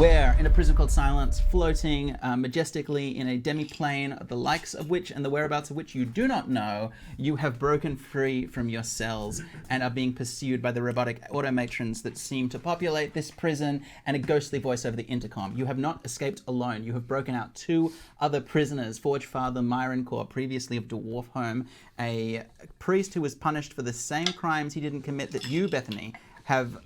where, in a prison called Silence, floating majestically in a demi-plane, the likes of which and the whereabouts of which you do not know, you have broken free from your cells and are being pursued by the robotic automatrons that seem to populate this prison and a ghostly voice over the intercom. You have not escaped alone. You have broken out 2 other prisoners, Forge Father Myroncore, previously of Dwarf Home, a priest who was punished for the same crimes he didn't commit that you, Bethanee, have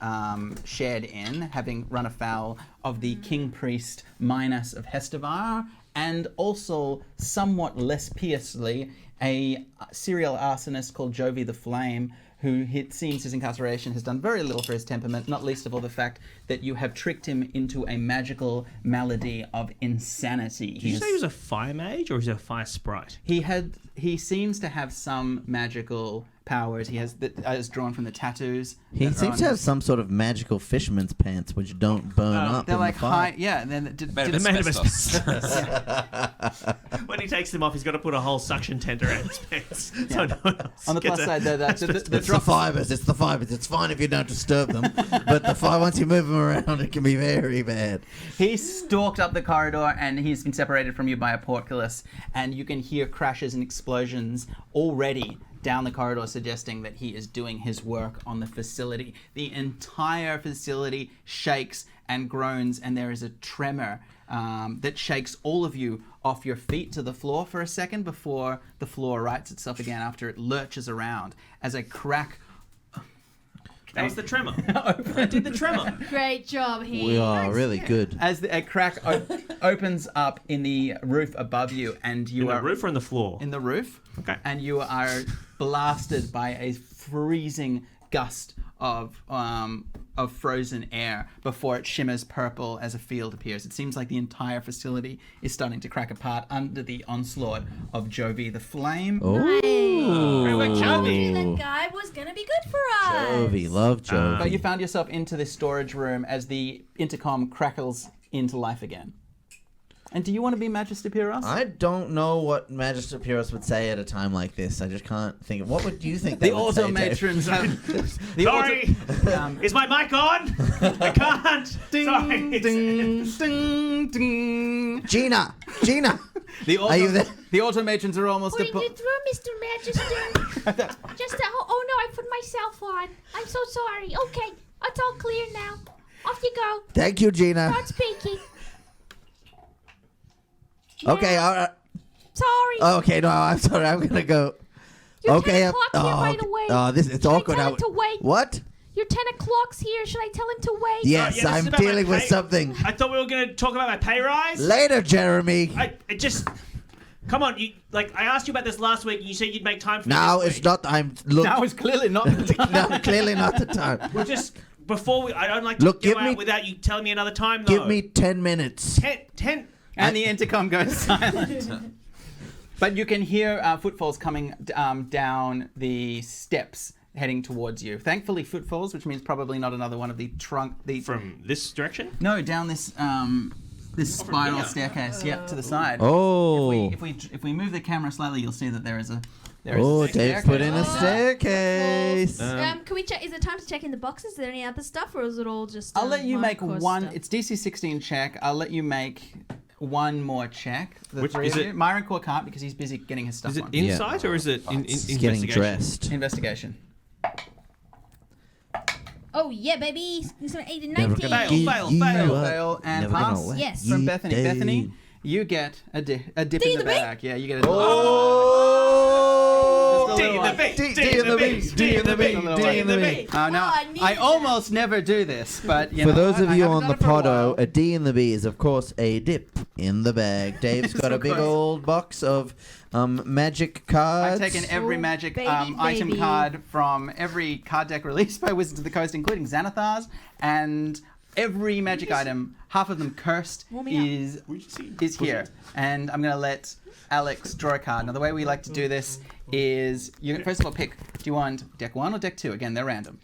shared in, having run afoul of the King Priest Minas of Hestevar, and also, somewhat less piously, a serial arsonist called Jovi the Flame, who, it seems his incarceration has done very little for his temperament, not least of all the fact that you have tricked him into a magical malady of insanity. Did you say he was a fire mage or is he a fire sprite? He seems to have some magical powers. He has as drawn from the tattoos. He seems to have some sort of magical fisherman's pants which don't burn up. They're in like the fire. high, yeah. And then They're made of asbestos. When he takes them off, he's got to put a whole suction tent around his pants. So no one else on the plus side, It's the fibers. It's the fibers. It's fine if you don't disturb them, but once you move them around, it can be very bad. He stalked up the corridor, and he's been separated from you by a portcullis, and you can hear crashes and explosions already down the corridor, suggesting that he is doing his work on the facility. The entire facility shakes and groans, and there is a tremor that shakes all of you off your feet to the floor for a second before the floor rights itself again after it lurches around as a crack. That was the tremor. I did the tremor. Great job, he. We are really good. As a crack opens up in the roof above you, and you In are the roof or in the floor? in the roof. Okay. And you are blasted by a freezing gust of frozen air before it shimmers purple as a field appears. It seems like the entire facility is starting to crack apart under the onslaught of Jovi the Flame. Oh, Jovi. That guy was gonna be good for us. Jovi, love Jovi. But you found yourself into this storage room as the intercom crackles into life again. And do you want to be Magister Pyros? I don't know what Magister Pyros would say at a time like this. I just can't think of... What would you think The they would say, Dave? automatrons have... Sorry! Is my mic on? I can't! Ding, Sorry. ding, ding, ding. Gina! Are you there? The automatrons are almost... Putting you through, Mr. Magister. Oh no, I put myself on. I'm so sorry. Okay, it's all clear now. Off you go. Thank you, Gina. Start speaking. Okay, all right. Sorry. Okay, no, I'm sorry. I'm going to go... Your okay, 10 o'clock here, by the way. it's Should awkward. I tell him to wait? What? Your 10 o'clock's here. Should I tell him to wait? Yes, this is I'm about my dealing with pay- something. I thought we were going to talk about my pay rise. Later, Jeremy. It just... Come on, I asked you about this last week and you said you'd make time for me Now this it's week. not... Now is clearly not the time. No, clearly not the time. We're just... I don't like to go out without you telling me another time, though. Give me 10 minutes. 10... And the intercom goes silent. But you can hear footfalls coming down the steps heading towards you. Thankfully, footfalls, which means probably not another one of the From this direction? No, down this this spiral staircase. Yep, to the side. Oh. If we move the camera slightly, you'll see that there is a Dave put in a staircase. Can we check? Is it time to check in the boxes? Is there any other stuff, or is it all just? I'll let you make hardcore one. stuff? It's DC 16 check. I'll let you make one more check. Which is it? Myron Core can't because he's busy getting his stuff Is it on. insight or is it in He's investigation? getting dressed. Investigation. Oh yeah, baby! It's an 8 and Never 19. gonna Fail, give fail, you up. Fail and Never gonna pass. let Yes. From you Bethanee. down. Bethany, you get a dip in the in the bag. Yeah, you get a dip. Oh! Just a D little in one. the B, D in the B, D in the B, D in the B. Now, I need I that. almost never do this, but you For know, those of I you haven't on done the it for a Podo, while. a D in the B is, of course, a dip in the bag. Dave's got a big course. old box of magic cards. I've taken every Oh, magic baby, item baby. card from every card deck released by Wizards of the Coast, including Xanathar's, and every magic item, half of them cursed, Warm me up. is here. And I'm going to let Alex draw a card. Now, the way we like to do this is, you first of all pick, do you want deck 1 or deck 2? Again, they're random.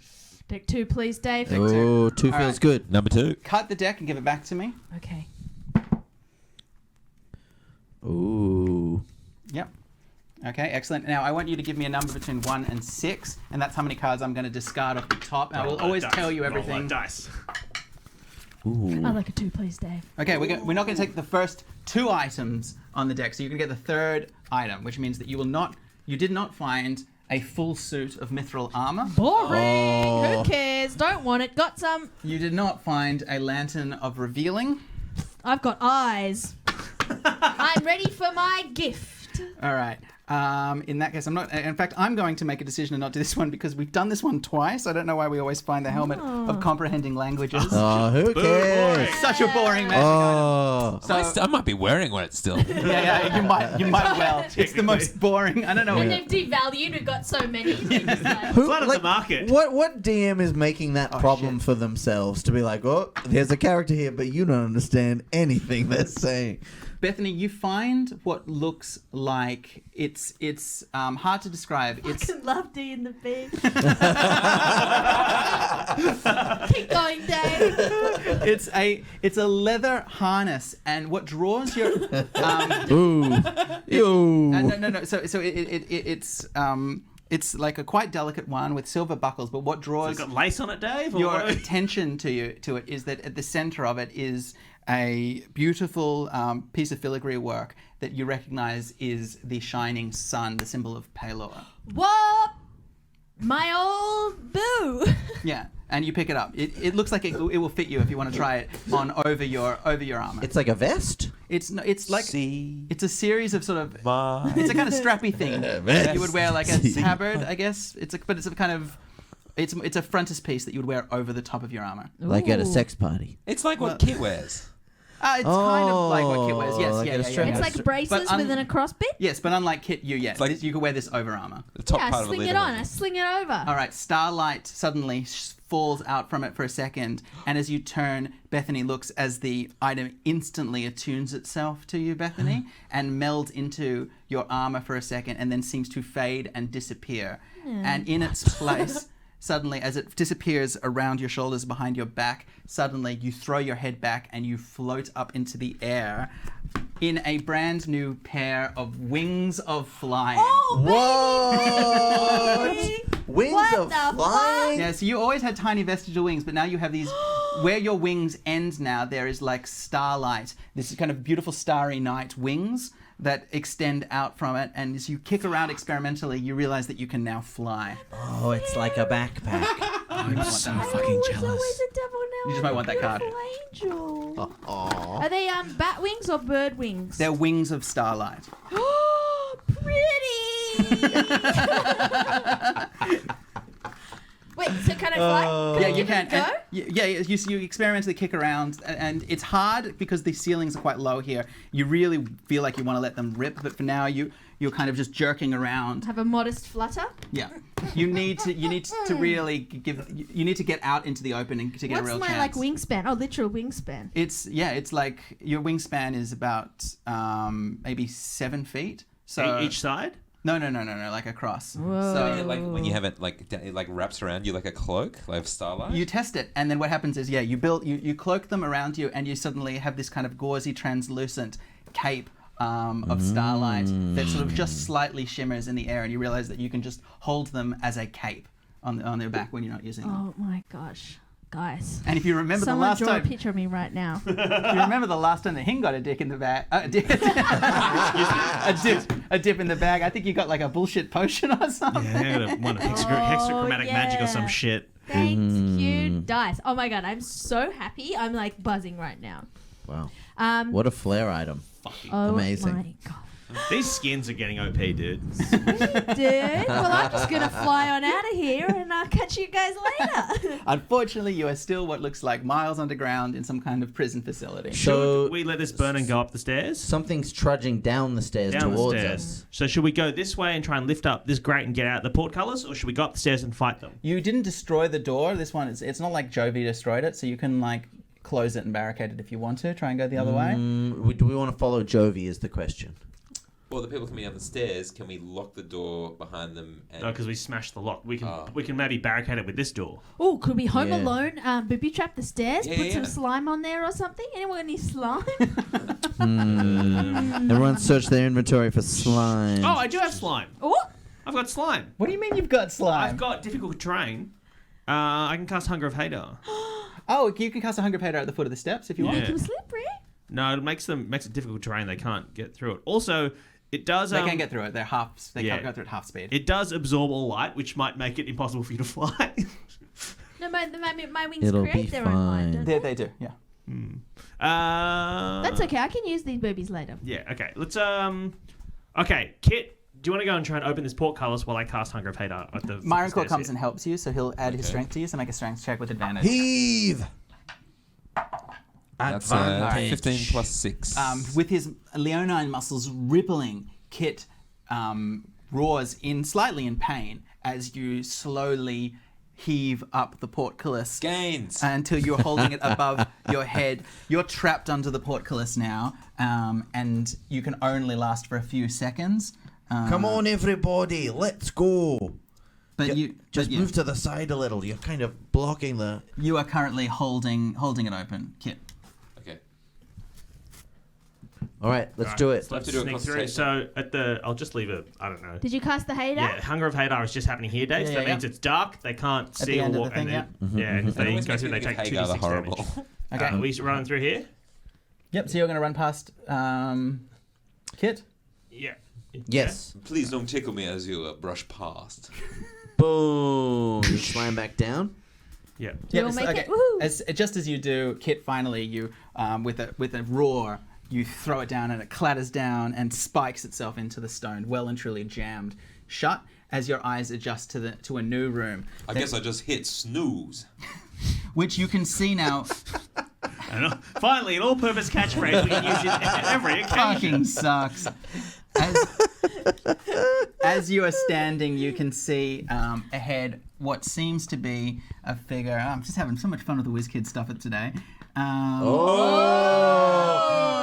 Deck 2, please, Dave. Oh, two All feels right. good. Number 2. Cut the deck and give it back to me. Okay. Ooh. Yep. Okay, excellent. Now, I want you to give me a number between 1 and 6, and that's how many cards I'm going to discard off the top. And I will always tell you everything. Roll that dice. Ooh. I'd like a 2, please, Dave. Okay, we're not going to take the first 2 items on the deck, so you're going to get the third item, which means that you did not find a full suit of mithril armor. Boring. Oh. Who cares? Don't want it. Got some. You did not find a lantern of revealing. I've got eyes. I'm ready for my gift. All right. In that case, I'm not. In fact, I'm going to make a decision to not do this one because we've done this one twice. I don't know why we always find the helmet of comprehending languages. Oh, who cares? Such a boring magic item. Oh. So I might be wearing one still. yeah, you might well. It's the most boring. I don't know. And they've devalued. We've got so many. It's like, Who, Flood of the market. What DM is making that problem shit. for themselves to be like, oh, there's a character here, but you don't understand anything they're saying. Bethany, you find what looks like it's hard to describe. I It's can love D in the bed. Keep going, Dave. it's a leather harness, and what draws your Ooh. Ew. no. So it's like a quite delicate one with silver buckles, but what Has draws it got lace on it, Dave? Or your what? attention to it is that at the center of it is a beautiful piece of filigree work that you recognize is the shining sun, the symbol of Pelor. What? My old boo. Yeah, and you pick it up. It looks like it will fit you if you want to try it on over your armor. It's like a vest? It's like See it's a series of sort of my it's a kind of strappy thing that Vest. you would wear like a See. tabard, I guess. It's a kind of it's a frontispiece that you would wear over the top of your armor. Like at a Ooh. sex party. It's like what Kit wears. It's kind of like what Kit wears. Yes, like yeah, a yeah, strap. yeah. It's like braces But within a crossbit. Yes, but unlike Kit, yes, like- you could wear this over armor. The top Yeah, I part of a sling leather it on. one. I sling it over. All right, starlight suddenly falls out from it for a second, and as you turn, Bethany looks as the item instantly attunes itself to you, Bethany, and melds into your armor for a second, and then seems to fade and disappear. And in its place, suddenly, as it disappears around your shoulders, behind your back, suddenly you throw your head back and you float up into the air in a brand new pair of wings of flying. What? Wings What of the flying? Yeah, so you always had tiny vestigial wings, but now you have these. Where your wings end now, there is like starlight. This is kind of beautiful starry night wings that extend out from it, and as you kick around experimentally, you realize that you can now fly. Oh, it's like a backpack. I'm so I fucking was jealous. always a devil, now You just I'm might a want that card. beautiful angel. Aw. Are they bat wings or bird wings? They're wings of starlight. Oh, pretty. Wait, so can I fly? Can Yeah, I you give can. it a go? You experimentally kick around, and it's hard because the ceilings are quite low here. You really feel like you want to let them rip, but for now you're kind of just jerking around. Have a modest flutter. Yeah, you need to really you need to get out into the open and to get What's a real my chance. wingspan? Oh, literal wingspan. It's like your wingspan is about maybe 7 feet. So Each side? No, like across. Whoa. So Like when you have it it like wraps around you like a cloak, like starlight. you test it, and then what happens is, you cloak them around you, and you suddenly have this kind of gauzy, translucent cape of starlight that sort of just slightly shimmers in the air, and you realize that you can just hold them as a cape on their back when you're not using them. Oh my gosh, guys! And if you remember Someone the last draw time, a picture of me right now. you remember the last time that Hing got a dick in the bag, a dip in the bag. I think you got like a bullshit potion or something. Yeah, I got a hexachromatic magic or some yeah. shit. Thank you, dice. Oh my god, I'm so happy. I'm like buzzing right now. Wow. What a flair item. oh amazing. my god. These skins are getting OP, dude. Dude, well, I'm just gonna fly on out of here and I'll catch you guys later. Unfortunately, you are still what looks like miles underground in some kind of prison facility. So Should we let this burn and go up the stairs? something's trudging down the stairs Down the towards stairs. us. So should we go this way and try and lift up this grate and get out the portcullis, or should we go up the stairs and fight them? You didn't destroy the door. This one it's not like Jovi destroyed it, so you can like close it and barricade it if you want to. Try and go the other way. Do we want to follow Jovi is the question. Or the people coming down the stairs, can we lock the door behind them? And No, because we smashed the lock. We can maybe barricade it with this door. Oh, could we Home Yeah. Alone booby trap the stairs? Yeah, Put yeah, some yeah. slime on there or something? Anyone got any slime? Everyone search their inventory for slime. Oh, I do have slime. Oh, I've got slime. What do you mean you've got slime? I've got difficult terrain. I can cast Hunger of Hadar. Oh, you can cast a Hunger Pater at the foot of the steps if you want. Yeah. Too slippery. No, it makes it difficult terrain. They can't get through it. Also, it does. They can get through it. They Yeah. can't go through at half speed. It does absorb all light, which might make it impossible for you to fly. No, my wings It'll be create their own light, fine. don't They do, yeah. That's okay. I can use these boobies later. Yeah. Okay. Let's. Okay, Kit. Do you want to go and try and open this portcullis while I cast Hunger Pater at the? Myron Core stairs comes here? and helps you, so he'll add his Okay. strength to you, so make a strength check with advantage. Heave. That's Advantage. 15 plus 6. With his leonine muscles rippling, Kit roars slightly in pain as you slowly heave up the portcullis Gains. until you're holding it above your head. You're trapped under the portcullis now, and you can only last for a few seconds. Come on, everybody, let's go. But you Just move to the side a little. You're kind of blocking the. You are currently holding it open, Kit. Okay. All right, let's do it. So let's have to do a sneak through. concentration. So I'll just leave it. I don't know. Did you cast the Hater? Yeah, Hunger of Hadar is just happening here, Dave. So that Yeah. means it's dark. They can't see the or end of walk. the thing, and then, if That they always go makes through, me they think take of Hagar the 2d6 Horrible. damage. Okay. Are we running through here? Yep. So you're going to run past Kit. Yeah. Yes. Please don't tickle me as you brush past. Boom. You slam back down. Yeah. Yeah, We'll make okay. it. Woohoo. Just as you do, Kit finally, you with a roar, you throw it down and it clatters down and spikes itself into the stone, well and truly jammed shut. As your eyes adjust to a new room, I guess I just hit snooze. which you can see now. And finally, an all-purpose catchphrase we can use in every occasion. Fucking sucks. As you are standing, you can see ahead what seems to be a figure. I'm just having so much fun with the WizKids stuff today.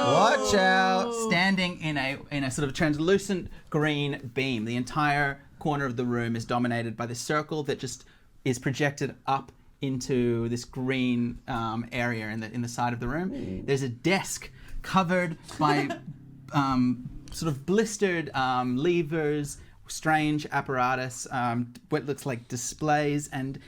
Watch out. Standing in a sort of translucent green beam. The entire corner of the room is dominated by this circle that just is projected up into this green area in the side of the room. There's a desk covered by sort of blistered levers, strange apparatus, what looks like displays and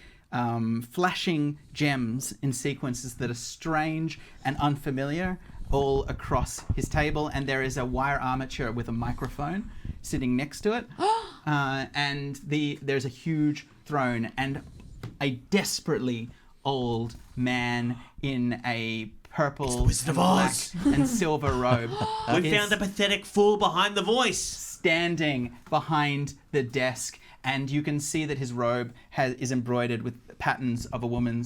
flashing gems in sequences that are strange and unfamiliar all across his table. And there is a wire armature with a microphone sitting next to it. And there's a huge throne and a desperately old man in a purple, Wizard of black Oz. and silver robe. We is found the pathetic fool behind the voice. standing behind the desk, and you can see that his robe is embroidered with patterns of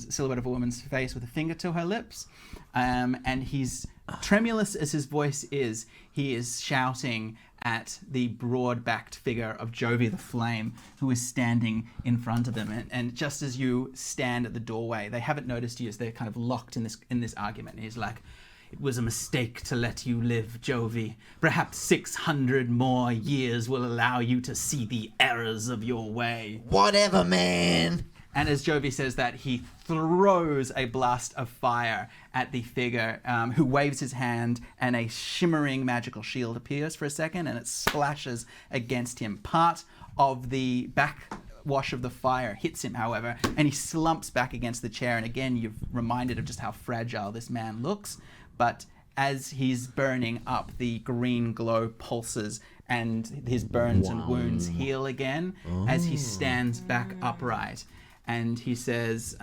silhouette of a woman's face with a finger to her lips, and he's tremulous as his voice is. He is shouting at the broad-backed figure of Jovi the Flame, who is standing in front of them. And just as you stand at the doorway, they haven't noticed you as they're kind of locked in this argument. And he's like, "It was a mistake to let you live, Jovi. Perhaps 600 more years will allow you to see the errors of your way." Whatever, man. And as Jovi says that, he throws a blast of fire at the figure, who waves his hand, and a shimmering magical shield appears for a second, and it splashes against him. Part of the backwash of the fire hits him, however, and he slumps back against the chair. And again, you're reminded of just how fragile this man looks. But as he's burning up, the green glow pulses, and his burns and wounds heal again as he stands back upright. And he says,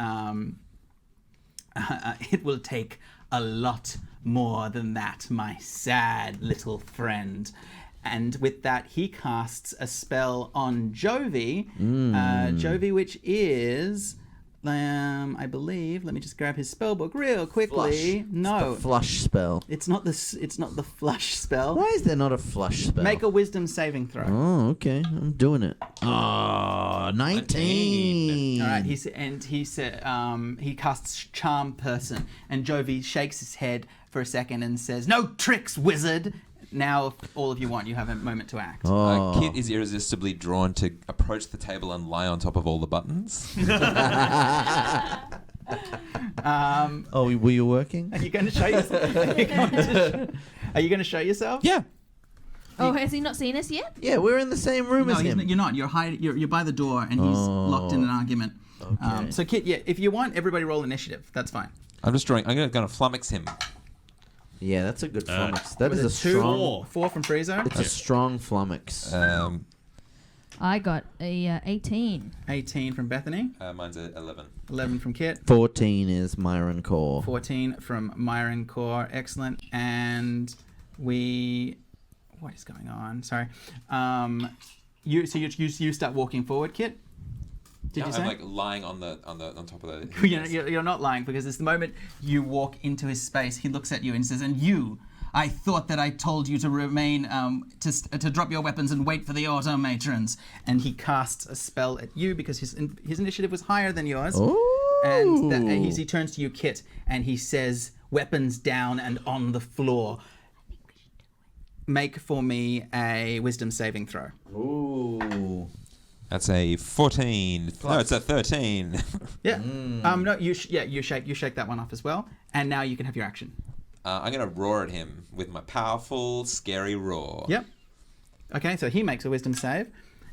"It will take a lot more than that, my sad little friend." And with that, he casts a spell on Jovi. Jovi, which is, I believe. Let me just grab his spell book real quickly. No, The flush spell. it's not the. It's not the flush spell. Why is there not a flush spell? Make a wisdom saving throw. Oh, okay. I'm doing it. Oh, 19. All right, he casts Charm Person, and Jovi shakes his head for a second and says, "No tricks, wizard." Now, if all of you want, you have a moment to act. Oh. Kit is irresistibly drawn to approach the table and lie on top of all the buttons. Oh, were you working? Are you going to show yourself? Are you going to show yourself? Yeah. Oh, has he not seen us yet? Yeah, we're in the same room No, as him. you're not. You're by the door, and he's locked in an argument. Okay. So, Kit, yeah, if you want, everybody roll initiative. That's fine. I'm going to flummox him. Yeah, that's a good flummox. That Was is a it 2 strong. 4 from Friezo? It's a strong flummox. I got a 18. 18 from Bethanee. Mine's at 11. 11 from Kit. 14 is Myron Core. 14 from Myron Core. Excellent. And what is going on? Sorry. You start walking forward, Kit. Did you say? I'm like lying on top of the. You're not lying, because it's the moment you walk into his space, he looks at you and says, "And you, I thought that I told you to remain, to drop your weapons and wait for the automatrons." And he casts a spell at you because his initiative was higher than yours. Ooh. And he turns to you, Kit, and he says, "Weapons down and on the floor. Make for me a wisdom saving throw." Ooh. That's a 14. No, it's a 13. Yeah. No, you shake that one off as well, and now you can have your action. I'm going to roar at him with my powerful, scary roar. Yep. Okay, so he makes a wisdom save,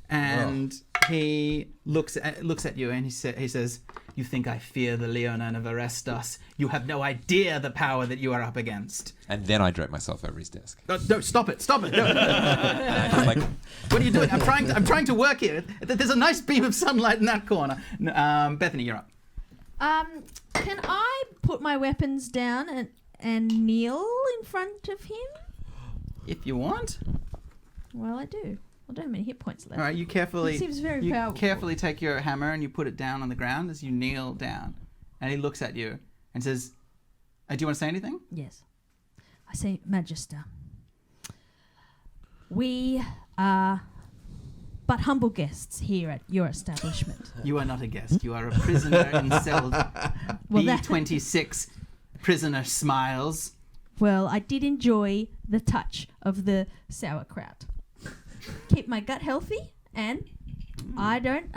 and he looks at you, and he says, "You think I fear the Leonin of Arestos? You have no idea the power that you are up against." And then I drape myself over his desk. No, stop it! No. I'm like, What are you doing? I'm trying to work here. There's a nice beam of sunlight in that corner. Bethanee, you're up. Can I put my weapons down and kneel in front of him? If you want. Well, I do. I don't have many hit points left. All right, you carefully. He seems very you powerful. carefully take your hammer and you put it down on the ground as you kneel down, and he looks at you and says, "Do you want to say anything?" Yes. I say, Magister, we are but humble guests here at your establishment. You are not a guest. You are a prisoner in cell B26. Prisoner Smiles. Well, I did enjoy the touch of the sauerkraut. Keep my gut healthy, and I don't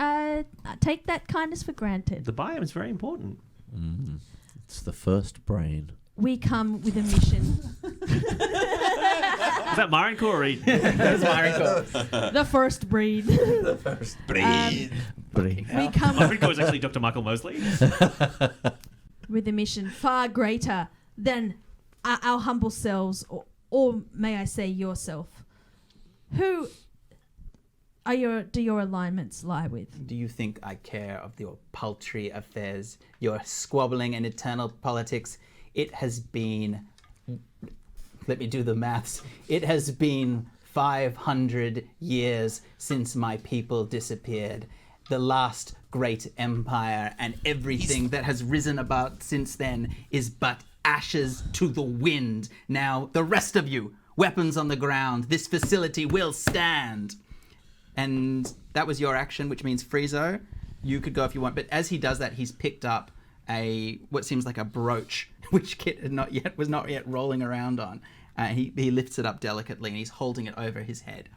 take that kindness for granted. The biome is very important. It's the first brain. We come with a mission. Is that Myron Core or Eden? That's Myron Core. The first breed. Brain. We come Myron Core is actually Dr. Michael Mosley. with a mission far greater than our humble selves, or may I say yourself. Who do your alignments lie with? Do you think I care of your paltry affairs, your squabbling and eternal politics? It has been, let me do the maths, it has been 500 years since my people disappeared. The last great empire, and everything that has risen about since then is but ashes to the wind. Now, the rest of you, weapons on the ground, this facility will stand. And that was your action, which means Friezo, you could go if you want. But as he does that, he's picked up what seems like a brooch, which Kit was not yet rolling around on. He lifts it up delicately and he's holding it over his head.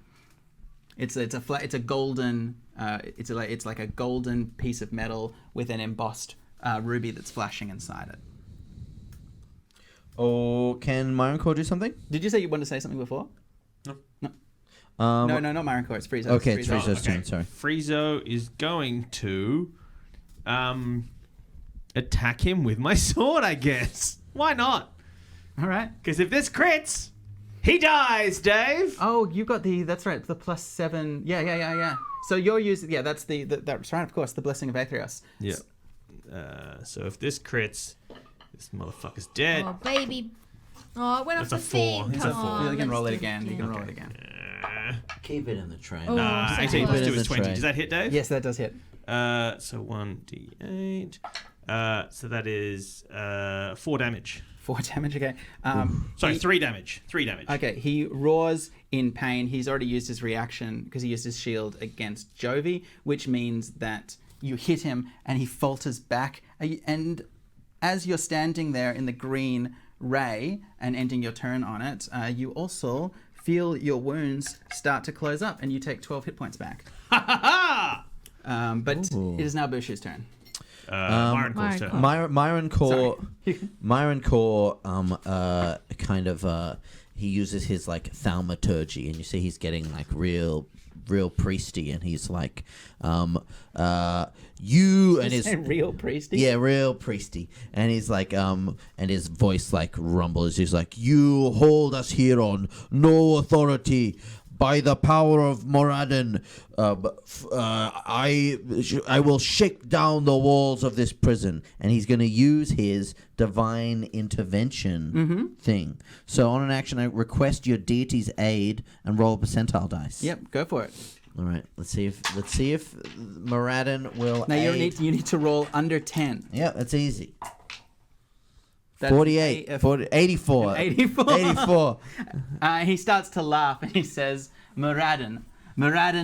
It's a golden it's like a golden piece of metal with an embossed ruby that's flashing inside it. Oh, can Myron Core do something? Did you say you wanted to say something before? No. No, not Myron Core. It's Friezo. Okay, it's Friezo's turn. Sorry. Friezo is going to attack him with my sword, I guess. Why not? All right. Because if this crits, he dies, Dave. Oh, you got that's right, the +7. Yeah. So you're using, that's that's right, of course, the Blessing of Aetherios. Yeah. So if this crits, this motherfucker's dead. Oh, baby. Oh, it went off That's the a 4. thing. It's a Come 4. on, You can let's roll it do again. You can roll it again. Keep it in the train. Oh, so 18 close. plus 2 in is the 20. tray. Does that hit, Dave? Yes, that does hit. So 1d8. So that is 4 damage. 4 damage, okay. Sorry, 3 damage. 3 damage. Okay, he roars in pain. He's already used his reaction because he used his shield against Jovi, which means that you hit him and he falters back. And as you're standing there in the green ray and ending your turn on it, you also feel your wounds start to close up and you take 12 hit points back. But it is now Bushu's turn. Myron Core's turn. Myron Core kind of he uses his like thaumaturgy, and you see he's getting like real priesty, and he's like, you and his real priesty. yeah, real priesty, and he's like, and his voice like rumbles. He's like, you hold us here on no authority. By the power of Moradin, I will shake down the walls of this prison. And he's going to use his divine intervention thing. So on an action, I request your deity's aid and roll a percentile dice. Yep, go for it. All right. Let's see if Moradin will. Now you aid. need to roll under 10. Yeah, that's easy. That's 48, 84. 84. He starts to laugh and he says, Moradin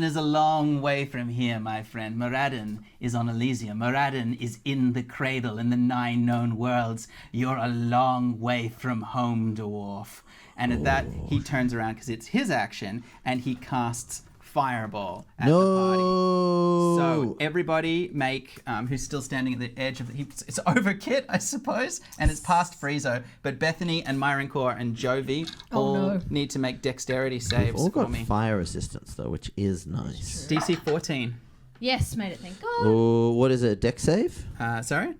is a long way from here, my friend. Moradin is on Elysium. Moradin is in the cradle in the 9 known worlds. You're a long way from home, dwarf. And at that, he turns around because it's his action and he casts Fireball at the party. So everybody make, who's still standing at the edge of the, it's over Kit, I suppose, and it's past Friezo, but Bethanee and Myroncore and Jovi all need to make dexterity saves All for got me. fire resistance though, which is nice. DC 14. Yes, made it. Thank God. Oh, what is it? Dex save? Sorry?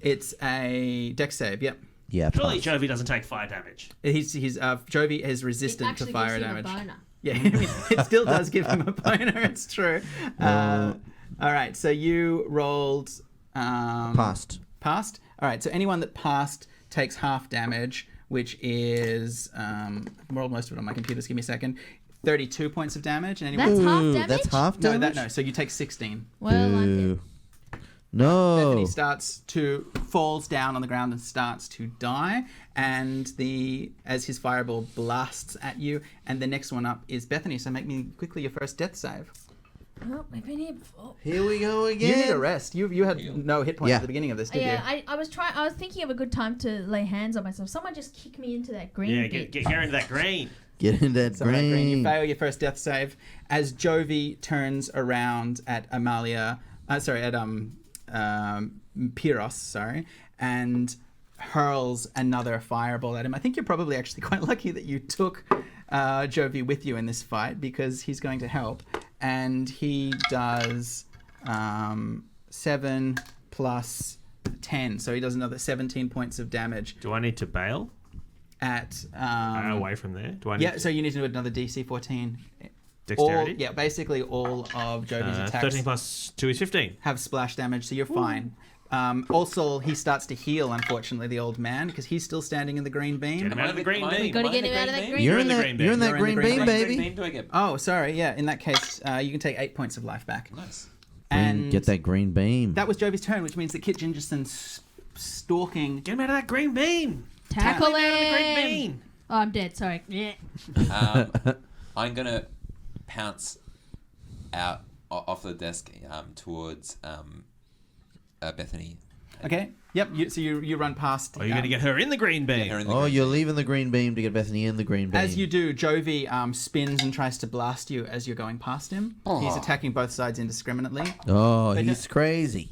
It's a dex save, yep. Yeah. Surely pass. Jovi doesn't take fire damage. Jovi is resistant to fire gives him damage. a boner. Yeah, I mean, it still does give him a boner, it's true. All right, so you rolled... Passed. Passed? All right, so anyone that passed takes half damage, which is... I've rolled most of it on my computer, just give me a second. 32 points of damage. And anyone... That's half Ooh, damage? That's half No, damage? so you take 16. Well, I'm dead. No. Bethany falls down on the ground and starts to die, and as his fireball blasts at you, and the next one up is Bethany. So make me quickly your first death save. Oh, we've been here before. Here we go again. You need a rest. You had no hit points Yeah. at the beginning of this, did you? I was thinking of a good time to lay hands on myself. Someone just kick me into that green Yeah, bit. get into that green. Get in that So Green, you green. fail your first death save as Jovi turns around at Theros, and hurls another fireball at him. I think you're probably actually quite lucky that you took Jovi with you in this fight because he's going to help. And he does 7 plus 10, so he does another 17 points of damage Do I need to bail at... away from there? Do I need so you need to do another DC 14. dexterity? Basically all of Jovi's attacks 13 plus 2 is 15. have splash damage, so you're fine. Also, he starts to heal, unfortunately, the old man, because he's still standing in the green beam. Get him out of the green beam. Gotta get him out of that green You're in in the that. green You're in beam. that You're in green the green beam, beam. baby. Do I get Oh, sorry, yeah. In that case, you can take 8 points of life back. nice? And Get that green beam. that was Jovi's turn, which means that Kit Gingerson's stalking... Get him out of that green beam. Tackle Get him out of the green him! beam. Oh, I'm dead. Sorry. Yeah. I'm gonna pounce out off the desk towards Bethany. Okay, yep, so you run past... Oh, you're going to get her in the green beam. Get her in the Oh, green you're beam. leaving the green beam to get Bethany in the green beam. As you do, Jovi spins and tries to blast you as you're going past him. He's attacking both sides indiscriminately. Oh, But he's crazy.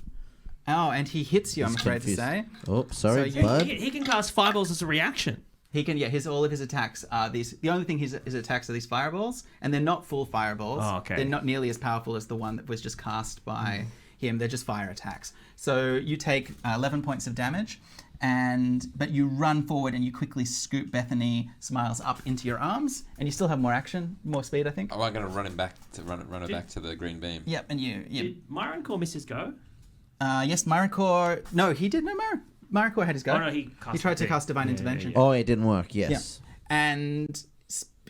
Oh, and he hits you, I'm He's afraid confused. to say. Oh, sorry, So you- bud. He can cast fireballs as a reaction. He can, all of his attacks are these. The only thing his attacks are these fireballs, and they're not full fireballs. Oh, okay. They're not nearly as powerful as the one that was just cast by him. They're just fire attacks. So you take 11 points of damage, but you run forward and you quickly scoop Bethanee Smiles up into your arms, and you still have more action, more speed, I think. Oh, I'm gonna run her back to the green beam. Yep, and you. Did Myroncore miss his go? Yes, Myroncore. No, he did no Myroncore had his go. Oh, no, he tried to cast Divine Intervention. Oh, it didn't work. Yes. And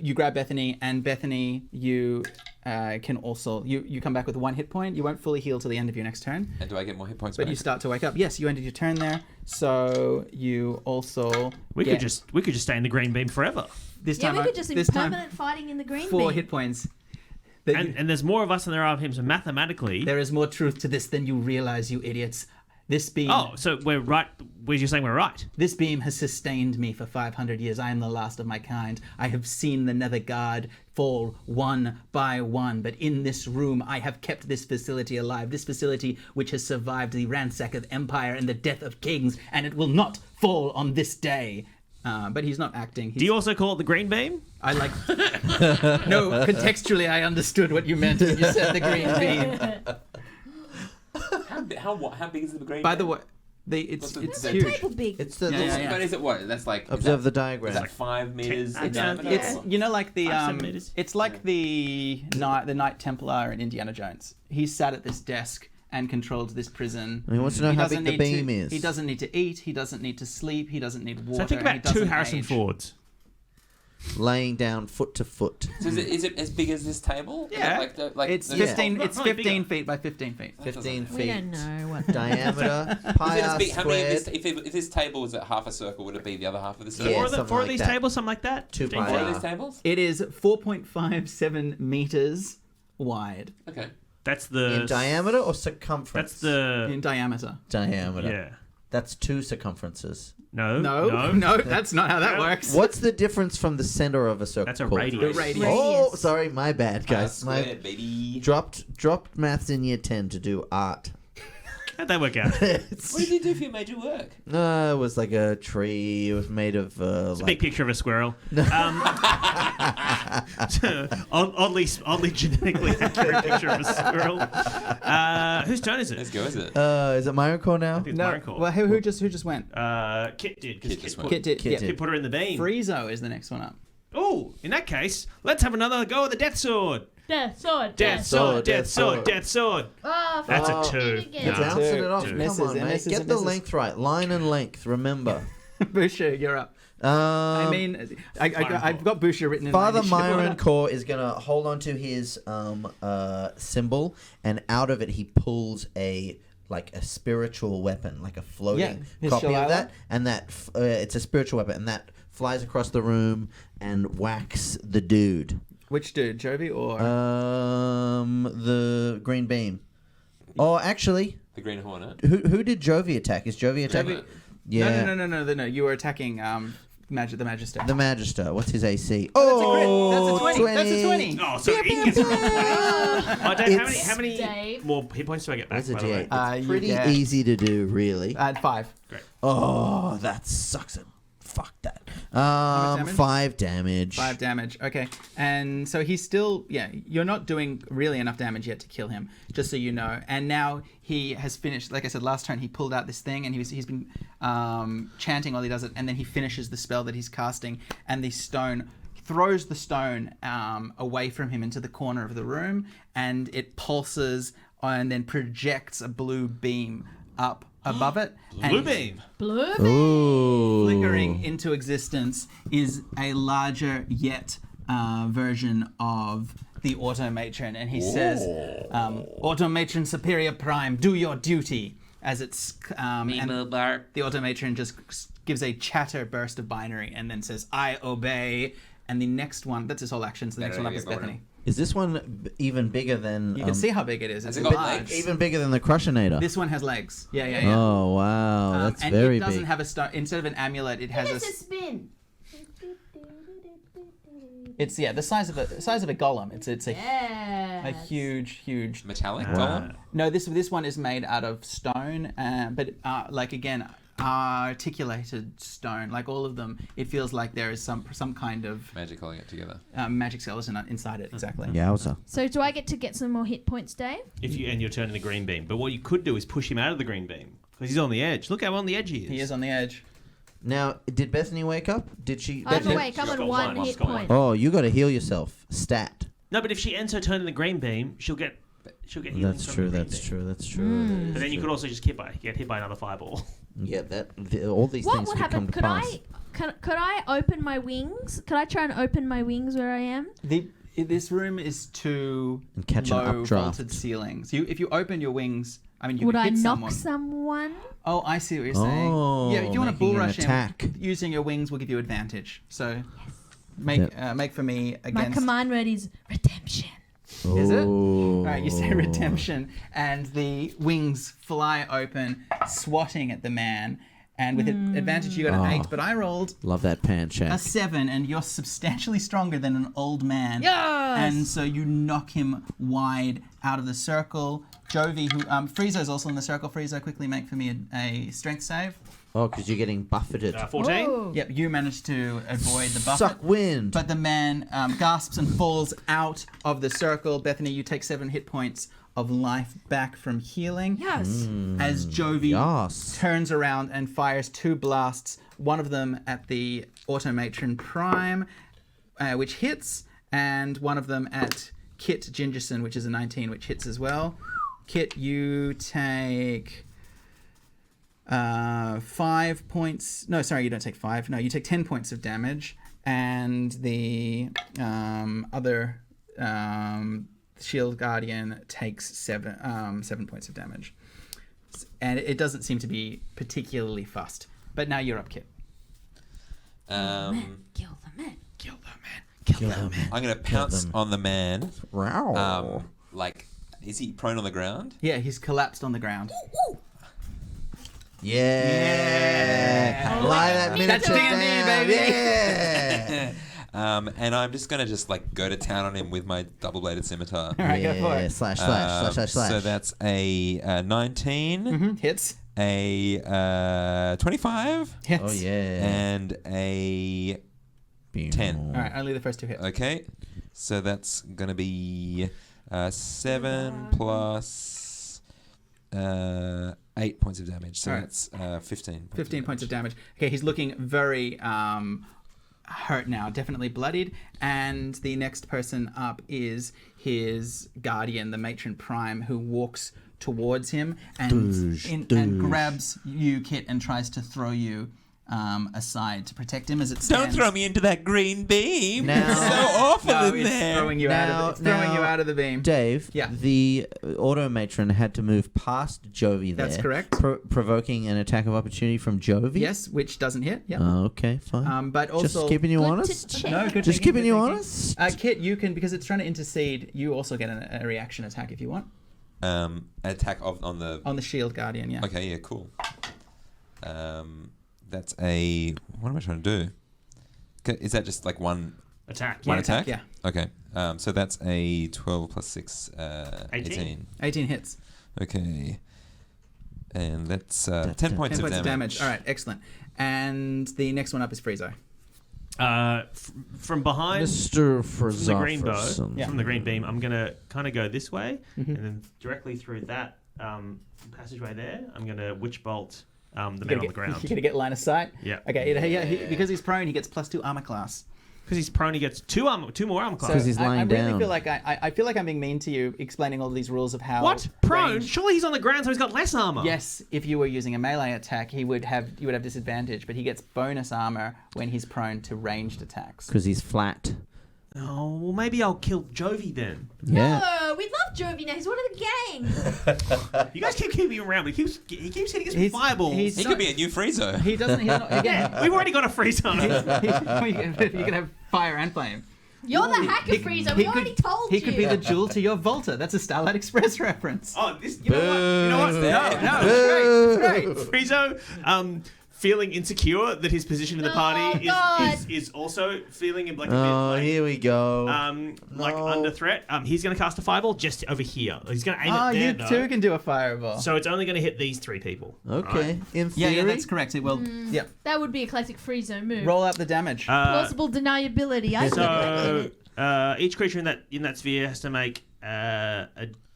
you grab Bethanee, and Bethanee, you can also you come back with 1 hit point. You won't fully heal till the end of your next turn, And do I get more hit points but back? you start to wake up. Yes, you ended your turn there, so you also We get could just stay in the green beam forever. this Yeah, time. we could just this be time permanent fighting in the green 4 beam. hit points. That you- And there's more of us than there are of him, so mathematically... there is more truth to this than you realize, you idiots. This beam. Oh, so we're right. You're saying we're right. This beam has sustained me for 500 years. I am the last of my kind. I have seen the Nether Guard fall one by one, but in this room I have kept this facility alive. This facility which has survived the ransack of empire and the death of kings, and it will not fall on this day. But he's not acting. Do you also call it the green beam? I like. No, contextually, I understood what you meant when you said the green beam. How big is the green By beam? the way, it's It's a huge. table big. It's the But is it what? That's like... observe the Is diagram. that 5 meters in It's diameter? like the 5-7 meters. it's like the Knight Templar in Indiana Jones. He sat at this desk and controlled this prison. And he wants to know He how doesn't big the need beam to, is. He doesn't need to eat. He doesn't need to sleep. He doesn't need water. So think he about 2 doesn't Harrison age. Fords. Laying down foot to foot. So is it as big as this table? Yeah. It's the- 15. not It's really 15 bigger. feet by 15 feet. 15 We feet don't know what diameter. Is Pi it as r big? How many of squared. this, if this table was at half a circle, would it be the other half of the circle? Yeah, Four of something like these that. tables, something like that. 2 15 pi Four feet. of r. these tables? It is 4.57 meters wide Okay. That's the In diameter or circumference? That's the in diameter. diameter. yeah. That's 2 circumferences. No, that's not how that works. What's the difference from the center of a circle? That's a called? radius. The radius. Oh, sorry, my bad, guys. My Squared, baby. dropped maths in year 10 to do art. How'd that work out? It's, What did you do for your major work? it was like a tree. It was made of It's a big picture of a squirrel. Oddly genetically accurate picture of a squirrel. Whose turn is Let's it? go, is it? Is it my call now? I think it's No. Myron Call. Well, who just went? Kit did. 'cause Kit just went. Kit did. Kit yeah. did. Kit put her in the beam. Friezo is the next one up. Oh, in that case, let's have another go at the death sword. Death sword. Death sword, death sword, death sword. Oh, That's Oh. a 2. Again. It's Nah. bouncing it off. Two. Come Misses, on, it mate. misses, Get it the misses. length right. Line and length, remember. Busher, you're up. I mean, I've got Busher written in Father my initiative Myron order. Core is going to hold on to his symbol, and out of it he pulls a spiritual weapon, like a floating his copy shillelagh. of that, and it's a spiritual weapon, and that flies across the room and whacks the dude. Which dude, Jovi or? The green beam. Oh, actually, The Green Hornet. who did Jovi attack? Is Jovi attacking? Jovi- Yeah. No. You were attacking the Magister. The Magister. What's his AC? Oh, that's a 20. That's a 20. Oh, so he gets Oh, Dave, It's- how many Dave. more hit points do I get back? What's a by the way? D8? It's you pretty get- easy to do, really. 5. Oh, that sucks. Fuck that. much damage? 5 damage. 5 damage. Okay. And so he's still, you're not doing really enough damage yet to kill him, just so you know. And now he has finished, like I said, last turn he pulled out this thing and he's been chanting while he does it. And then he finishes the spell that he's casting, and the stone throws the stone away from him into the corner of the room, and it pulses and then projects a blue beam up above it. Blue and beam. Blue. Ooh. flickering into existence is a larger yet version of the Automatron, and he says, "Automatron Superior Prime, do your duty." As it's and the Automatron just gives a chatter burst of binary and then says, "I obey." And the next one, that's his whole action. So the next one up is Bethanee. Is this one even bigger than... You can see how big it is. Has It's it got large. legs? even bigger than the Crushinator. This one has legs. Yeah. Oh, wow. That's and very it doesn't big. have a stone. Instead of an amulet, it has It's a. a spin. It's the size of a golem. It's a Yeah. huge. Metallic Wow. golem? No, this one is made out of stone, but articulated stone. Like all of them, it feels like there is some kind of Magic holding it together. magic skeleton inside it. Exactly. Yowza. So do I get some more hit points, Dave? If you and you're turning the green beam, but what you could do is push him out of the green beam because he's on the edge. Look how on the edge he is. He is on the edge. Now, did Bethany wake up? Did she... I'm Bethany- awake. I'm She's on got 1 one. hit She's got one. point. Oh, you got to heal yourself. Stat. No, but if she ends her turn in the green beam, she'll get healing That's from true, the green that's beam. true, that's true. Mm. But then you could also just get hit by another fireball. Yeah, all these What things would could come happen? to Could pass. could I open my wings? Could I try and open my wings where I am? This room is too And catch an low updraft. vaulted ceilings. If you open your wings, I mean, you Would could I hit knock someone. someone? Oh, I see what you're saying. Oh, Yeah, if you want to making bull an rush attack. him, using your wings will give you advantage. So make for me My against. command word is redemption. Is it? Oh. All right, you say redemption, and the wings fly open, swatting at the man. And with advantage, you got an 8, but I rolled Love that pan a check. 7, and you're substantially stronger than an old man. Yes! And so you knock him wide out of the circle. Jovi, who Friezo's also in the circle. Friezo, quickly make for me a strength save. Oh, because you're getting buffeted. 14. Whoa. Yep, you managed to avoid the buffet. Suck wind. But the man gasps and falls out of the circle. Bethany, you take 7 hit points of life back from healing. Yes. As Jovi Yes. turns around and fires 2 blasts, one of them at the Automatron Prime, which hits, and one of them at Kit Gingerson, which is a 19, which hits as well. Kit, you take 5 points. No, sorry, you don't take 5. No, you take 10 points of damage, and the other Shield Guardian takes 7 points of damage. And it doesn't seem to be particularly fussed. But now you're up, Kit. Kill the man. Kill the man. Kill the man. I'm going to pounce on the man. Wow. Is he prone on the ground? Yeah, he's collapsed on the ground. Yeah. Lie that That's miniature D&D, down. baby. Yeah. And I'm just going to go to town on him with my double-bladed scimitar. All right, go for it. Slash. So that's a 19, Hits. a 25, Hits. Oh, yeah. and a 10. All right, only the first 2 hits. Okay, so that's going to be 7 plus 8 points of damage. So Alright. that's 15. 15 points of damage. Okay, he's looking very hurt now, definitely bloodied. And the next person up is his guardian, the Matron Prime, who walks towards him and grabs you, Kit, and tries to throw you aside to protect him as it stands. Don't throw me into that green beam. Now- It's so awful No, in it's there. throwing you out of the beam. Dave, Yeah. the Automatron had to move past Jovi there. That's correct. Provoking an attack of opportunity from Jovi? Yes, which doesn't hit. Yeah. Okay, fine. But also, Just keeping you Good honest? to check. no, good Just thinking, keeping good you thinking. honest? Kit, you can, because it's trying to intercede. You also get a reaction attack if you want Attack on the... on the Shield Guardian. Yeah. Okay, yeah, cool. That's a... What am I trying to do? Is that just like one Attack. One Yeah, attack? Yeah. Okay. So that's a 12 plus 6, 18. 18 hits. Okay. And that's 10 10 points points of damage. All right, excellent. And the next one up is Friezo. From behind Mr. from the green bow, Frizofferson. Yeah. from the green beam, I'm going to kind of go this way, and then directly through that passageway there, I'm going to witch bolt the man on the You're ground. going to get line of sight? Yeah. Okay, because he's prone, he gets +2 armor class. Because he's prone, he gets two more armor class. 'Cause he's lying I really down. feel like I feel like I'm being mean to you, explaining all these rules of how. What? Prone? range- Surely he's on the ground, so he's got less armor. Yes, if you were using a melee attack, you would have disadvantage, but he gets bonus armor when he's prone to ranged attacks. Because he's flat. Oh, well, maybe I'll kill Jovi then. Yeah. No, we love Jovi now. He's one of the gang. You guys keep keeping him around, but he keeps hitting us with He's- fireballs. he's- He could be a new Friezo. He doesn't. He's not, again, Yeah, we've already got a free zone. you can have fire and flame. You're the hacker, Friezo. We already told He you. could be the jewel to your Volta. That's a Starlight Express reference. Oh, this. You know what? No, it's great. It's great. Friezo, feeling insecure that his position in the Oh, party God. is also feeling like a Oh, bit here we go. like No. under threat. He's going to cast a fireball just over here. He's going to aim Oh, it there. you though. too can do a fireball. So it's only going to hit these 3 people. Okay. Right? In yeah, theory. that's correct. It will. Yeah. That would be a classic Friezo move. Roll out the damage. Plausible deniability. I So so, each creature in that sphere has to make a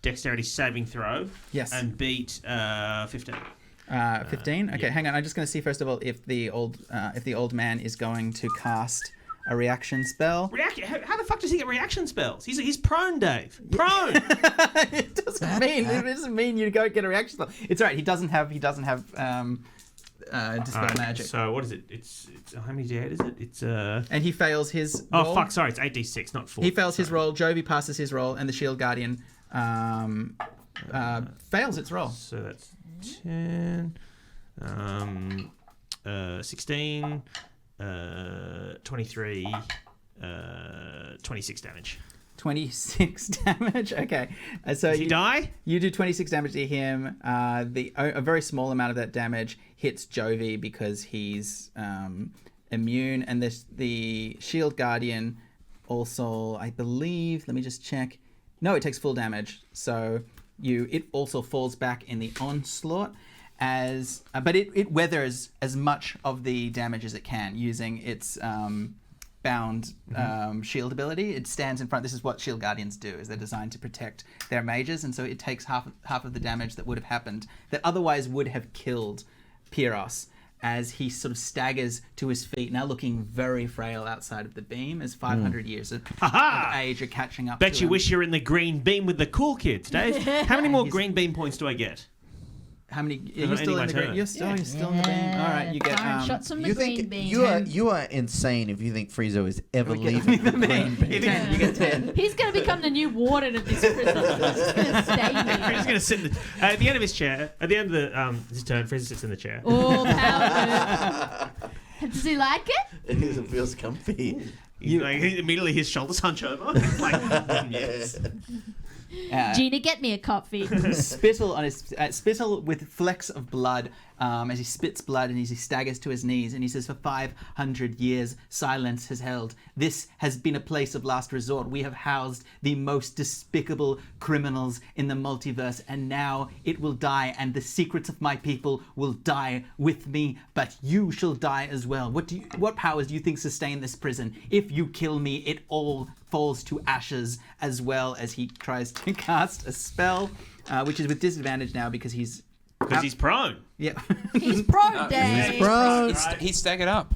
dexterity saving throw. Yes. And beat 15. 15. Okay, yeah. hang on. I'm just going to see first of all if the old man is going to cast a reaction spell. How the fuck does he get reaction spells? He's prone, Dave. Prone. It doesn't mean you go get a reaction spell. It's all right. He doesn't have dispel Alright, magic. So what is it? It's how many d8 is it? It's And he fails his Oh roll. fuck! Sorry, it's 8d6, not 4. He fails his roll. Jovi passes his roll, and the Shield Guardian fails its roll. So that's 10, 16, 23, 26 damage. 26 damage. Okay, so Does he die? You do 26 damage to him. A very small amount of that damage hits Jovi because he's immune, and the Shield Guardian also, I believe. Let me just check. No, it takes full damage. So it also falls back in the onslaught, but it weathers as much of the damage as it can using its bound shield ability. It stands in front. This is what shield guardians do, is they're designed to protect their mages, and so it takes half of the damage that would have happened that otherwise would have killed Theros, as he sort of staggers to his feet, now looking very frail outside of the beam, as 500 years of age are catching up Bet to you him. wish you're in the green beam with the cool kids, Dave. How many more green beam points do I get? How many? Ending You're still my in the green. turn. You're still in the beam. All right, you get Firing shots from the You green think beam. you are insane if you think Friezo is ever get leaving the the green beam. beam. 10. You get 10. He's going to become the new warden of this prison. He's just going to stay He's here. going to sit at the end of his chair. At the end of his turn, Fraser sits in the chair. Oh, power move. Does he like it? It feels comfy. Immediately his shoulders hunch over. He's like, yes. Gina, get me a coffee. Spittle on his spittle with flecks of blood as he spits blood and as he staggers to his knees, and he says, "For 500 years, silence has held. This has been a place of last resort. We have housed the most despicable criminals in the multiverse, and now it will die, and the secrets of my people will die with me. But you shall die as well. What powers do you think sustain this prison? If you kill me, it all falls to ashes." As well as he tries to cast a spell, which is with disadvantage now because he's prone. Yeah. He's pro, Dave. He's prone. He's staggered up.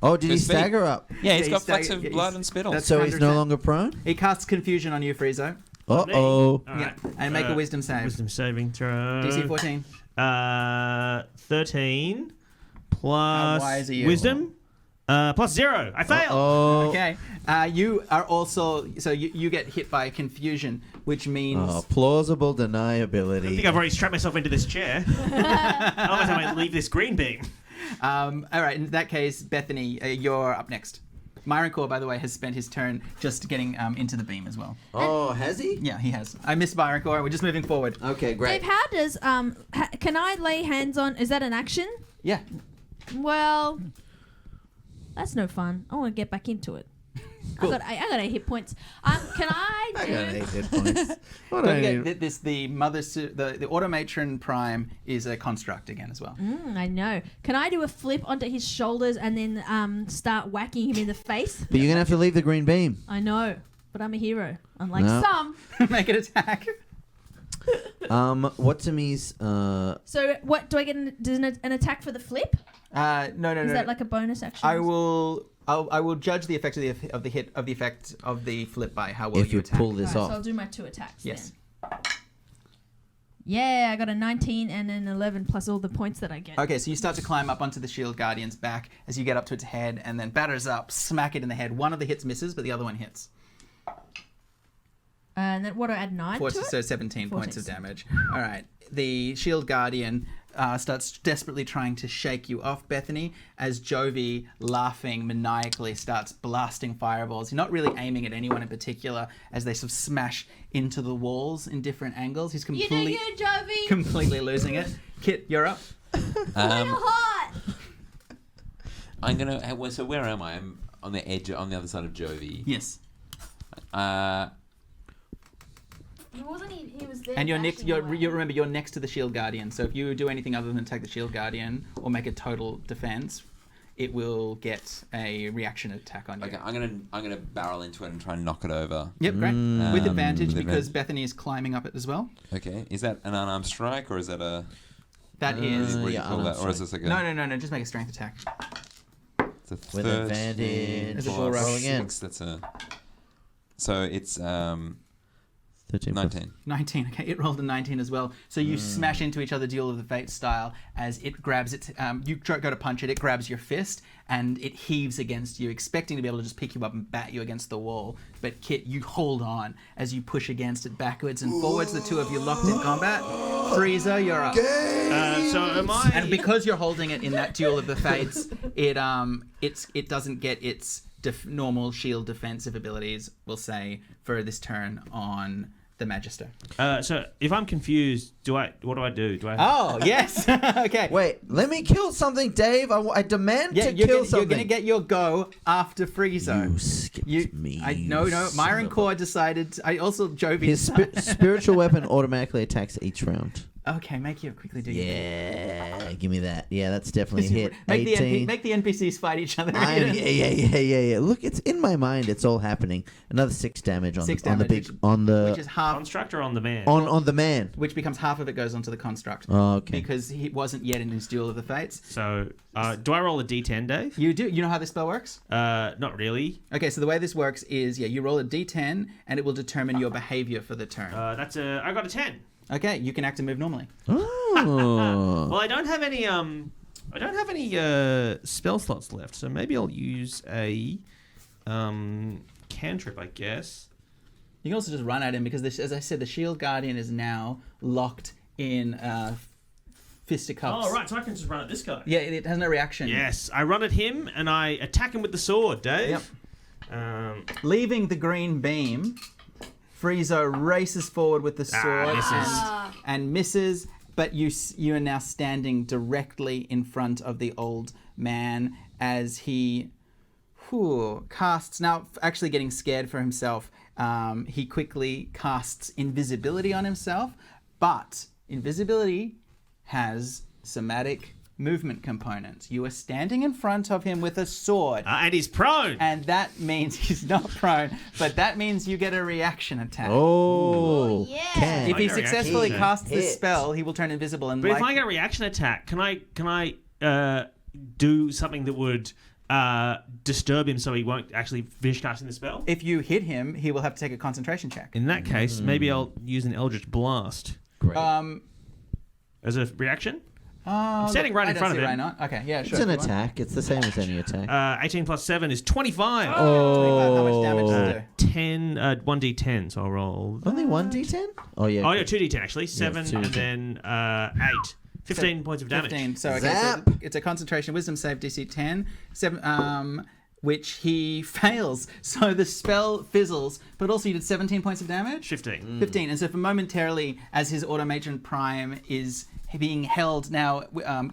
Oh, did he His feet. stagger up? Yeah, he's Yeah, got he's flecks staggered- of yeah, blood he's- and spittle. that's- So he's no 100%. longer prone? He casts confusion on you, Friezo. Uh-oh. All Yeah. right. And make a wisdom save. Wisdom saving throw. DC 14. 13 plus How wise are you? wisdom plus 0. I failed. Oh. Okay. You are also... So you get hit by confusion, which means... Oh, plausible I think deniability. I've already strapped myself into this chair. Otherwise, I might leave this green beam. all right. In that case, Bethanee, you're up next. Myron Core, by the way, has spent his turn just getting into the beam as well. Oh, has he? Yeah, he has. I missed Myron Core. We're just moving forward. Okay, great. Dave, how does can I lay hands on? Is that an action? Yeah. Well, that's no fun. I want to get back into it. Cool. I got 8 hit points. Can I I got do? 8 hit points. What Don't I forget need- this. The Automatron Prime is a construct again as well. I know. Can I do a flip onto his shoulders and then start whacking him in the face? But you're going to have to leave the green beam. I know, but I'm a hero, unlike No. some. Make an attack. What's Ami's... So what do I get? An attack for the flip? No. Is that like a bonus action? I will judge the effect of the effect of the flip by how well if you you attack. pull this Right, so off. I'll do my 2 attacks. Yes. Then. Yeah, I got a 19 and an 11 plus all the points that I get. Okay, so you start to climb up onto the shield guardian's back as you get up to its head, and then batters up, smack it in the head. One of the hits misses, but the other one hits. And then what do I add 9 to it? So 17 points of 14. damage. All right. The shield guardian starts desperately trying to shake you off, Bethanee, as Jovi, laughing maniacally, starts blasting fireballs. You're not really aiming at anyone in particular as they sort of smash into the walls in different angles. He's You do completely, you, Jovi. completely losing it. Kit, you're up. Hot. I'm gonna. So where am I? I'm on the edge, on the other side of Jovi. Yes. He wasn't. He was there. And you're next. bashing away. Remember, you're next to the shield guardian. So if you do anything other than attack the shield guardian or make a total defense, it will get a reaction attack on you. Okay, I'm gonna barrel into it and try and knock it over. Yep, great. With advantage with because Bethanee is climbing up it as well. Okay, is that an unarmed strike or is that a? That is. What do you yeah, call unarmed that? Or is this like a? No. Just make a strength attack. It's a With 13 advantage. Is it plus full roll again? 6, that's a. So it's 13 plus. 19. 19. Okay, it rolled a 19 as well. So you smash into each other, Duel of the Fates style, as it grabs its. You go to punch it, it grabs your fist, and it heaves against you, expecting to be able to just pick you up and bat you against the wall. But Kit, you hold on as you push against it backwards and forwards. The two of you locked in combat. Freezer, you're up. So am I? And because you're holding it in that Duel of the Fates, it doesn't get its normal shield defensive abilities, we'll say, for this turn on the Magister. So if I'm confused, what do I do? Do I? Oh, yes. Okay. Wait, let me kill something, Dave. I demand Yeah, to you're kill gonna, something. you're gonna get your go after Friezo. You skipped me. No. you son Myron of a- Core decided. I also Jovi. His decided- spiritual weapon automatically attacks each round. Okay, make you quickly do your thing. Yeah, give me that. Yeah, that's definitely a hit. Make 18. make the NPCs fight each other. Yeah. Look, it's in my mind. It's all happening. Another 6 damage on Six the damage, big on the which is half, Construct or on the man? on the man. which becomes half of it goes onto the construct. Oh, okay. Because he wasn't yet in his Duel of the Fates. So, do I roll a d10, Dave? You do. You know how this spell works? Not really. Okay, so the way this works is, you roll a d10 and it will determine your behavior for the turn. I got a 10. Okay, you can act and move normally. Oh. Well, I don't have any spell slots left, so maybe I'll use a cantrip, I guess. You can also just run at him because, as I said, the Shield Guardian is now locked in fisticuffs. Oh, right, so I can just run at this guy. Yeah, it has no reaction. Yes, I run at him and I attack him with the sword, Dave. Yep. Leaving the green beam, Friezo races forward with the sword and misses, but you are now standing directly in front of the old man as he casts, now actually getting scared for himself, he quickly casts invisibility on himself, but invisibility has somatic movement components. You are standing in front of him with a sword. And he's prone. And that means he's not prone, but that means you get a reaction attack. Oh, yeah. can. If he I got a successfully reaction casts this hit. spell, he will turn invisible. And But if I get a reaction attack, can I do something that would disturb him so he won't actually finish casting the spell? if you hit him, he will have to take a concentration check. In that case, maybe I'll use an Eldritch Blast Great. as a reaction. I'm standing right in front of him. Why not? Okay, yeah, sure. It's an if you want. attack. It's the same as any attack. 18 plus 7 is 25. 25, how much damage does it do? 10, 1d10, so I'll roll. Only 1d10? Oh, yeah. Oh, yeah, 2d10 actually. 7 2d10. and then 8. 15 points of damage. 15. So, okay, Zap. so it's a concentration wisdom save DC 10, 7, which he fails. So the spell fizzles, but also you did 17 points of damage? 15. 15. And so for momentarily, as his Automatron Prime is being held now,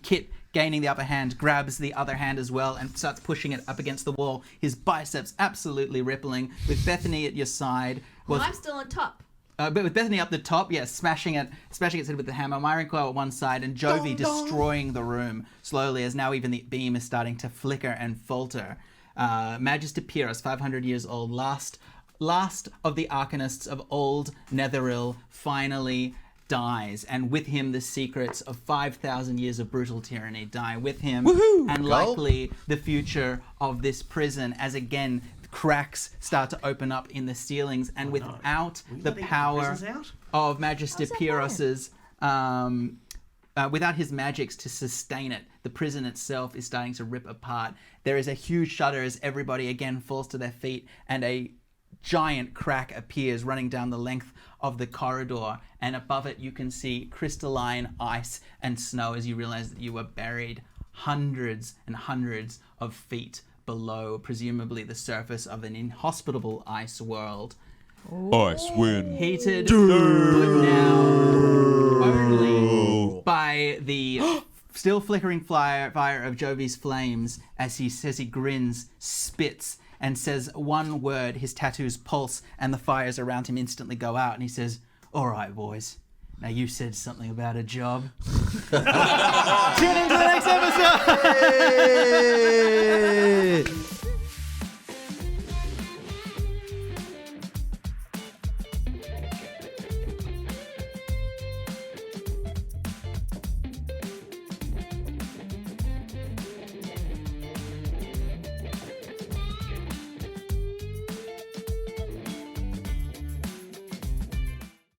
Kit, gaining the upper hand, grabs the other hand as well and starts pushing it up against the wall. His biceps absolutely rippling, with Bethanee at your side. Well, I'm still on top. But with Bethanee up the top, smashing its head with the hammer, Myron Coyle at one side, and Jovi destroying the room slowly, as now even the beam is starting to flicker and falter. Magister Pyros, 500 years old, last of the Arcanists of old Netheril, finally dies, and with him the secrets of 5,000 years of brutal tyranny die with him. Woohoo! And Gulp. likely the future of this prison, as again cracks start to open up in the ceilings, and without the power of Magister Pyros's without his magics to sustain it, the prison itself is starting to rip apart. There is a huge shudder as everybody again falls to their feet, and a giant crack appears running down the length of the corridor, and above it you can see crystalline ice and snow as you realize that you were buried hundreds and hundreds of feet below, presumably the surface of an inhospitable ice world. Ice wind. Heated, but now only by the still flickering fire of Jovi's flames, as he grins, spits, and says one word. His tattoos pulse, and the fires around him instantly go out, and he says, "All right, boys. Now you said something about a job." Tune into the next episode. Hey!